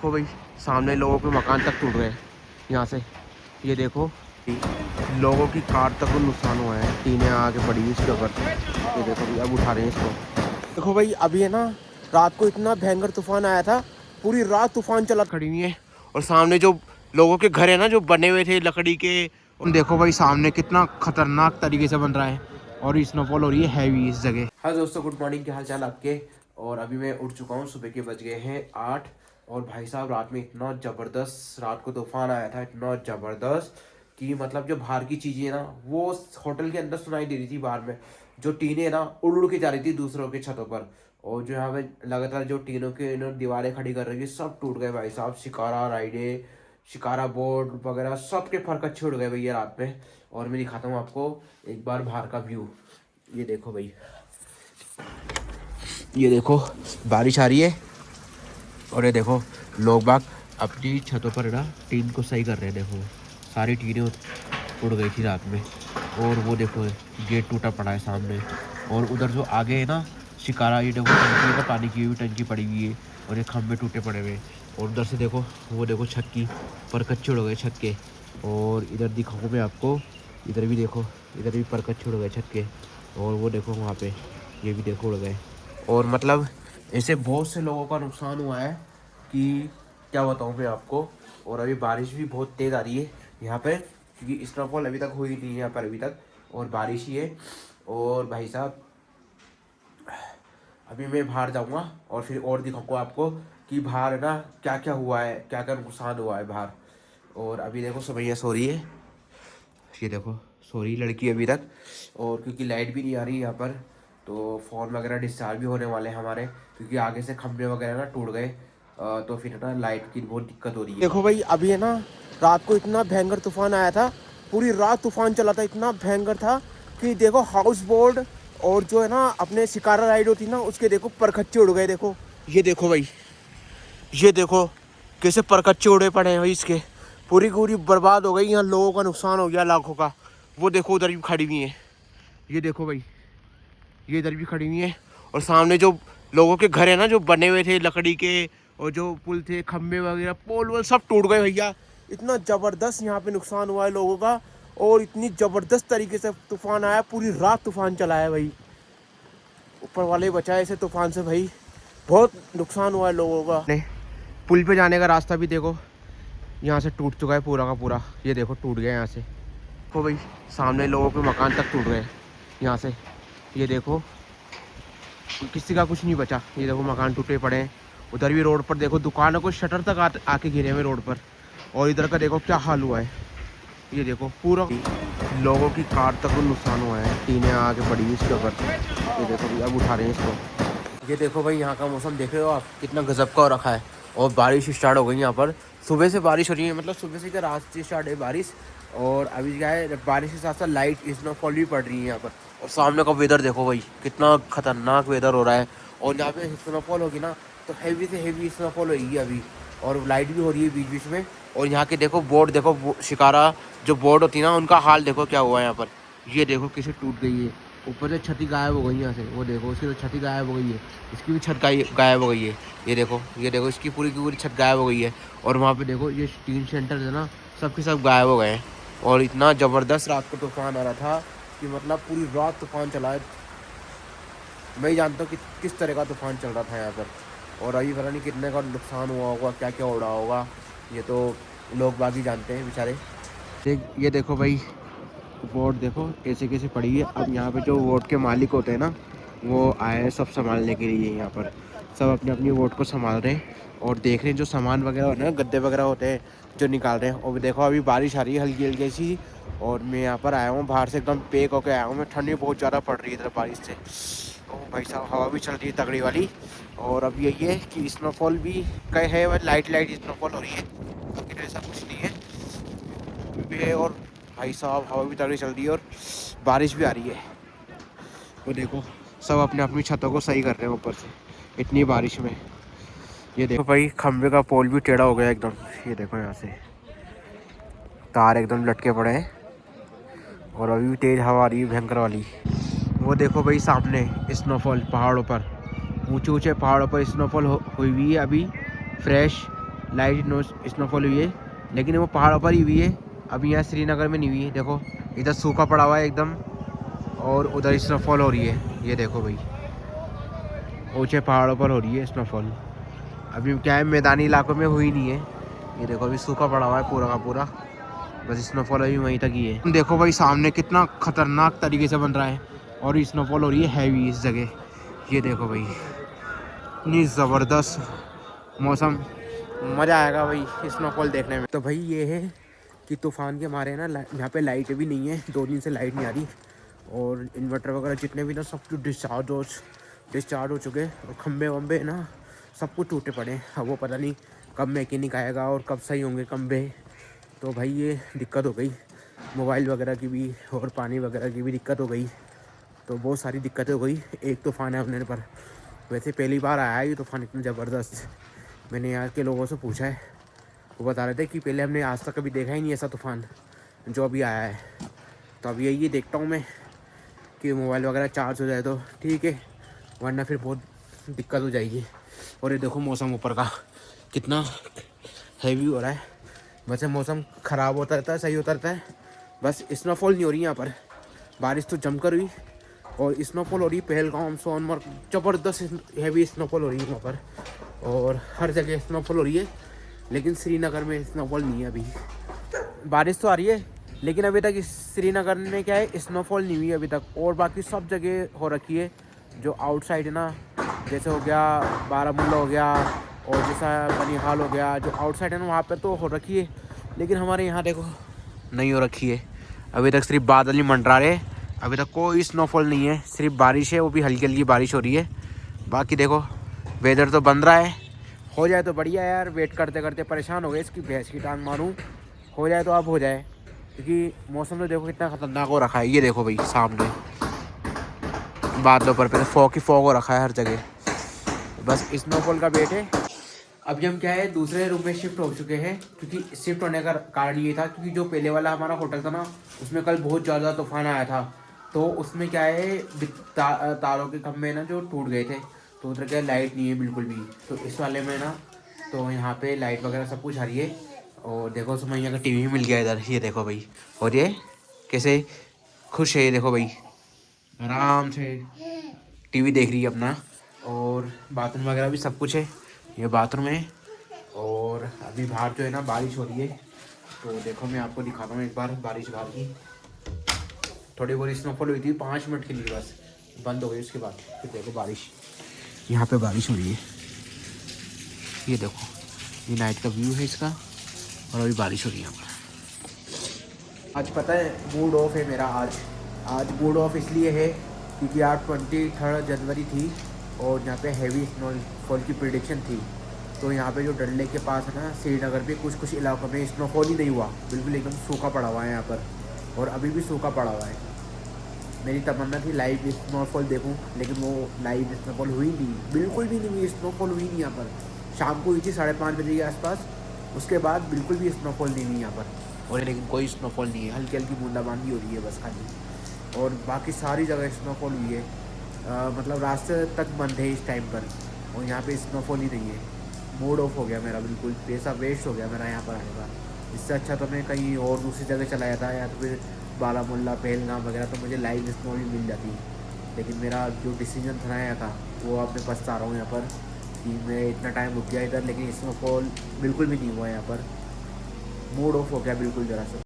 देखो भाई सामने लोगों के मकान तक टूट गए यहाँ से। ये देखो लोगों की कार तक को नुकसान हुआ है, टीनें आके पड़ी हुई इसके ऊपर। ये देखो भाई अब उठा रहे हैं इसको। देखो भाई अभी है ना, रात को इतना भयंकर तूफान आया था, पूरी रात तूफान चला। खड़ी हुई है और सामने जो लोगों के घर है ना जो बने हुए थे लकड़ी के, उन देखो भाई सामने कितना खतरनाक तरीके से बन रहा है और स्नोफॉल हो रही है हैवी इस जगह। हाँ दोस्तों, गुड मॉर्निंग, क्या हाल चाल आपके। और अभी मैं उठ चुका हूँ, सुबह के बज गए हैं 8। और भाई साहब रात में इतना ज़बरदस्त रात को तूफान आया था, इतना ज़बरदस्त कि मतलब जो बाहर की चीज़ें ना वो होटल के अंदर सुनाई दे रही थी। बाहर में जो टीनें ना उड़ उड़ के जा रही थी दूसरों के छतों पर, और जो यहाँ पे लगातार जो टीनों के इन्होंने दीवारें खड़ी कर रही थी सब टूट गए भाई साहब। शिकारा राइडे, शिकारा बोर्ड वगैरह सब के फर्क अच्छे उड़ गए भैया रात में। और मैं दिखाता हूँ आपको एक बार बाहर का व्यू। ये देखो भाई, ये देखो बारिश आ रही है और ये देखो लोग बाग अपनी छतों पर ना टीन को सही कर रहे हैं। देखो सारी टीनें उड़ गई थी रात में। और वो देखो गेट टूटा पड़ा है सामने। और उधर जो आगे है ना शिकारा, ये देखो टंकी का पानी की हुई टंकी पड़ी हुई है और ये खंभे टूटे पड़े हुए। और उधर से देखो वो देखो छत की पर कच्चे उड़ गए छत के। और इधर दिखाऊँ मैं आपको, इधर भी देखो, इधर भी पर कच्चे उड़ गए छत के। और वो देखो वहाँ पे ये भी देखो उड़ गए। और मतलब ऐसे बहुत से लोगों का नुकसान हुआ है कि क्या बताऊँ मैं आपको। और अभी बारिश भी बहुत तेज़ आ रही है यहाँ पे, क्योंकि स्नोफॉल अभी तक हुई नहीं है यहाँ पर अभी तक, और बारिश ही है। और भाई साहब अभी मैं बाहर जाऊँगा और फिर और दिखाऊँगा आपको कि बाहर है ना क्या क्या हुआ है, क्या क्या नुकसान हुआ है बाहर। और अभी देखो सुबह सो रही है, ये देखो सो रही लड़की अभी तक। और क्योंकि लाइट भी नहीं आ रही यहाँ पर, तो फ़ोन वगैरह डिस्चार्ज भी होने वाले हैं हमारे, क्योंकि आगे से खंभे वगैरह ना टूट गए। तो फिर ना लाइट की बहुत दिक्कत हो रही है। देखो भाई अभी है ना, रात को इतना भयंकर तूफान आया था, पूरी रात तूफान चला था, इतना भयंकर था कि देखो हाउस बोर्ड और जो है ना अपने शिकारा राइड होती ना उसके देखो परखच्चे उड़ गए। देखो ये देखो भाई, ये देखो कैसे परकच्चे उड़े पड़े हैं भाई इसके, पूरी पूरी बर्बाद हो गई। यहाँ लोगों का नुकसान हो गया लाखों का। वो देखो उधर भी खड़ी हुई है, ये देखो भाई, ये इधर भी खड़ी हुई है। और सामने जो लोगों के घर है ना जो बने हुए थे लकड़ी के, और जो पुल थे खंबे वगैरह पोल वोल सब टूट गए भैया। इतना ज़बरदस्त यहाँ पे नुकसान हुआ है लोगों का, और इतनी ज़बरदस्त तरीके से तूफान आया, पूरी रात तूफान चला है भाई। ऊपर वाले बचाए इसे तूफान से भाई, बहुत नुकसान हुआ है लोगों का। पुल पे जाने का रास्ता भी देखो यहाँ से टूट चुका है पूरा का पूरा। ये देखो टूट गया यहाँ से। देखो भाई सामने लोगों के मकान तक टूट गए यहाँ से। ये देखो किसी का कुछ नहीं बचा। ये देखो मकान टूटे पड़े हैं। उधर भी रोड पर देखो दुकानों को शटर तक आके गिरे हुए रोड पर। और इधर का देखो क्या हाल हुआ है। ये देखो पूरा लोगों की कार तक को नुकसान हुआ है, टीनें आके पड़ी हुई इसके ऊपर। ये देखो भाई अब उठा रहे हैं इसको। ये देखो भाई यहाँ का मौसम देख रहे हो आप, कितना गजब का हो रखा है। और बारिश स्टार्ट हो गई यहाँ पर, सुबह से बारिश हो रही है, मतलब सुबह से क्या रात से स्टार्ट है बारिश। और अभी क्या है, बारिश के साथ साथ लाइट स्नोफॉल भी पड़ रही है यहाँ पर। और सामने का वेदर देखो भाई, कितना खतरनाक वेदर हो रहा है। और यहाँ पे स्नोफॉल होगी ना तो हैवी से हैवी स्नोफॉल होगी अभी। और लाइट भी हो रही है बीच बीच में। और यहाँ के देखो बोर्ड देखो, शिकारा जो बोर्ड होती है ना उनका हाल देखो क्या हुआ है यहाँ पर। ये देखो कैसे टूट गई है, ऊपर से छत ही गायब हो गई यहाँ से। वो देखो उसकी तो छत ही गायब हो गई है, इसकी भी छत गायब हो गई है। ये देखो, ये देखो इसकी पूरी की पूरी छत गायब हो गई है। और वहाँ पे देखो ये टीन सेंटर है ना, सब के सब गायब हो गए हैं। और इतना ज़बरदस्त रात को तूफान आ रहा था कि मतलब पूरी रात तूफान चला है। मैं ही जानता हूँ कि किस तरह का तूफान चल रहा था यहाँ पर। और अभी पता नहीं कितने का नुकसान हुआ होगा, क्या क्या उड़ा होगा, ये तो लोग बाग ही जानते हैं बेचारे। ये देखो भाई वोट देखो कैसे कैसे पड़ी है। अब यहाँ पे जो वोट के मालिक होते हैं ना वो आए हैं सब संभालने के लिए। यहाँ पर सब अपनी अपनी वोट को संभाल रहे हैं और देख रहे हैं जो सामान वगैरह होते हैं, गद्दे वगैरह होते हैं जो निकाल रहे हैं। और देखो अभी बारिश आ रही है हल्की हल्की सी, और मैं यहाँ पर आया हूँ बाहर से एकदम पैक होकर आया हूँ मैं। ठंडी बहुत ज़्यादा पड़ रही है इधर बारिश से। तो भाई साहब हवा भी चल रही है तगड़ी वाली। और अब यही है कि स्नोफॉल भी कहीं है, लाइट लाइट स्नोफॉल हो रही है, बाकी ऐसा कुछ नहीं है। और भाई साहब हवा भी तगड़ी चल रही है और बारिश भी आ रही है। वो देखो सब अपने अपनी छतों को सही कर रहे हैं ऊपर से इतनी बारिश में। ये देखो भाई खंबे का पोल भी टेढ़ा हो गया एकदम। ये देखो यहाँ से तार एकदम लटके पड़े हैं। और अभी भी तेज़ हवा आ रही है भयंकर वाली। वो देखो भाई सामने स्नोफॉल पहाड़ों पर, ऊंचे ऊंचे पहाड़ों पर स्नोफॉल हुई हुई है अभी फ्रेश। लाइट स्नोफॉल हुई है, लेकिन वो पहाड़ों पर ही हुई है। अभी यहाँ श्रीनगर में नहीं हुई है। देखो इधर सूखा पड़ा हुआ है एकदम, और उधर स्नोफॉल हो रही है। ये देखो भाई, ऊंचे पहाड़ों पर हो रही है स्नोफॉल। अभी क्या है, मैदानी इलाकों में हुई नहीं है। ये देखो अभी सूखा पड़ा हुआ है पूरा का पूरा, बस स्नोफॉल अभी वहीं तक ही है। देखो भाई सामने कितना खतरनाक तरीके से बन रहा है, और स्नोफॉल हो रही है हैवी इस जगह। ये देखो भाई, इतनी ज़बरदस्त मौसम, मज़ा आएगा भाई स्नोफॉल देखने में। तो भाई ये है कि तूफ़ान के मारे ना यहाँ पे लाइट भी नहीं है, 2 दिन से लाइट नहीं आ रही, और इन्वर्टर वगैरह जितने भी ना सब कुछ डिस्चार्ज हो चुके हैं, और खंबे वम्बे ना सब कुछ टूटे पड़े हैं। अब वो पता नहीं कब मैकेनिक आएगा और कब सही होंगे खंबे। तो भाई ये दिक्कत हो गई मोबाइल वगैरह की भी, और पानी वगैरह की भी दिक्कत हो गई। तो बहुत सारी दिक्कतें हो गई एक तूफ़ान है अपने पर। वैसे पहली बार आया है ये तूफ़ान इतना ज़बरदस्त। मैंने यहाँ के लोगों से पूछा है, वो बता रहे थे कि पहले हमने आज तक कभी देखा ही नहीं ऐसा तूफ़ान जो अभी आया है। तो अब यही देखता हूँ मैं कि मोबाइल वगैरह चार्ज हो जाए तो ठीक है, वरना फिर बहुत दिक्कत हो जाएगी। और ये देखो मौसम ऊपर का कितना हैवी हो रहा है। वैसे मौसम ख़राब होता रहता है, सही होता रहता है, बस स्नोफॉल नहीं हो रही यहाँ पर। बारिश तो जमकर हुई और स्नोफॉल हो रही है। पहलगाम, सोनमर्ग, ज़बरदस्त हैवी स्नोफॉल हो रही है वहाँ पर, और हर जगह स्नोफॉल हो रही है। लेकिन श्रीनगर में स्नोफॉल नहीं है अभी। बारिश तो आ रही है, लेकिन अभी तक श्रीनगर में क्या है, स्नोफॉल नहीं हुई अभी तक। और बाकी सब जगह हो रखी है, जो आउटसाइड है ना, जैसे हो गया बारामूला हो गया, और जैसा बनिहाल हो गया, जो आउटसाइड है ना वहाँ पे तो हो रखी है। लेकिन हमारे यहाँ देखो नहीं हो रखी है अभी तक, सिर्फ बादल ही मंडरा रहे। अभी तक कोई स्नोफॉल नहीं है, सिर्फ बारिश है, वो भी हल्की हल्की बारिश हो रही है। बाकी देखो वेदर तो बन रहा है, हो जाए तो बढ़िया यार। वेट करते करते परेशान हो गए, इसकी भैंस की टांग मारूं। हो जाए तो अब हो जाए, क्योंकि मौसम तो देखो कितना ख़तरनाक हो रखा है। ये देखो भाई सामने बादलों पर पहले फॉग ही फॉग हो रखा है हर जगह, बस स्नोफॉल का वेट है। अभी हम क्या है दूसरे रूम में शिफ्ट हो चुके हैं, क्योंकि शिफ्ट होने का कारण ये था क्योंकि जो पहले वाला हमारा होटल था ना, उसमें कल बहुत ज़्यादा तूफान आया था। तो उसमें क्या है तारों के खंभे ना जो टूट गए थे, तो उधर क्या लाइट नहीं है बिल्कुल भी। तो इस वाले में ना तो यहाँ पे लाइट वगैरह सब कुछ आ रही है। और देखो सुमैया का टीवी मिल गया इधर, ये देखो भाई। और ये कैसे खुश है, ये देखो भाई आराम से टीवी देख रही है अपना। और बाथरूम वगैरह भी सब कुछ है, ये बाथरूम है। और अभी बाहर जो है ना बारिश हो रही है, तो देखो मैं आपको दिखाता हूँ एक बार बारिश बाहर की। थोड़ी बहुत स्नोफॉल हुई थी 5 मिनट के लिए, बस बंद हो गई। उसके बाद फिर देखो बारिश, यहाँ पे बारिश हो रही है। ये देखो ये नाइट का व्यू है इसका, और अभी बारिश हो रही है यहाँ पर। आज पता है मूड ऑफ है मेरा। आज मूड ऑफ इसलिए है क्योंकि आज 23 जनवरी थी, और यहाँ पे हैवी स्नोफॉल की प्रिडिक्शन थी। तो यहाँ पे जो डल लेक के पास है ना श्रीनगर पे, कुछ इलाकों में स्नोफॉल ही नहीं हुआ, बिल्कुल एकदम सूखा पड़ा हुआ है यहाँ पर, और अभी भी सूखा पड़ा हुआ है। मेरी तमन्ना थी लाइव स्नोफॉल देखूँ, लेकिन वो लाइव स्नोफॉल हुई नहीं, बिल्कुल भी नहीं हुई। स्नोफॉल हुई नहीं यहाँ पर। शाम को हुई थी 5:30 बजे के आसपास, उसके बाद बिल्कुल भी स्नोफॉल नहीं हुई यहाँ पर। और लेकिन कोई स्नोफॉल नहीं है, हल्की हल्की बूंदाबांदी हो रही है बस खाली। और बाकी सारी जगह स्नोफॉल हुई है, मतलब रास्ते तक बंद है इस टाइम पर, और यहाँ पे स्नोफॉल ही नहीं है। मूड ऑफ हो गया मेरा, बिल्कुल पैसा वेस्ट हो गया मेरा यहाँ पर आने का। इससे अच्छा तो मैं कहीं और दूसरी जगह चला जाता, या तो फिर बारामूला, पहलगाम वगैरह, तो मुझे लाइव स्नो भी मिल जाती। लेकिन मेरा जो डिसीजन था यहाँ का, वो अब मैं पछता रहा हूँ यहाँ पर कि मैं इतना टाइम रुक गया इधर, लेकिन स्नोफॉल बिल्कुल भी नहीं हुआ यहाँ पर। मूड ऑफ हो गया बिल्कुल ज़रा सा।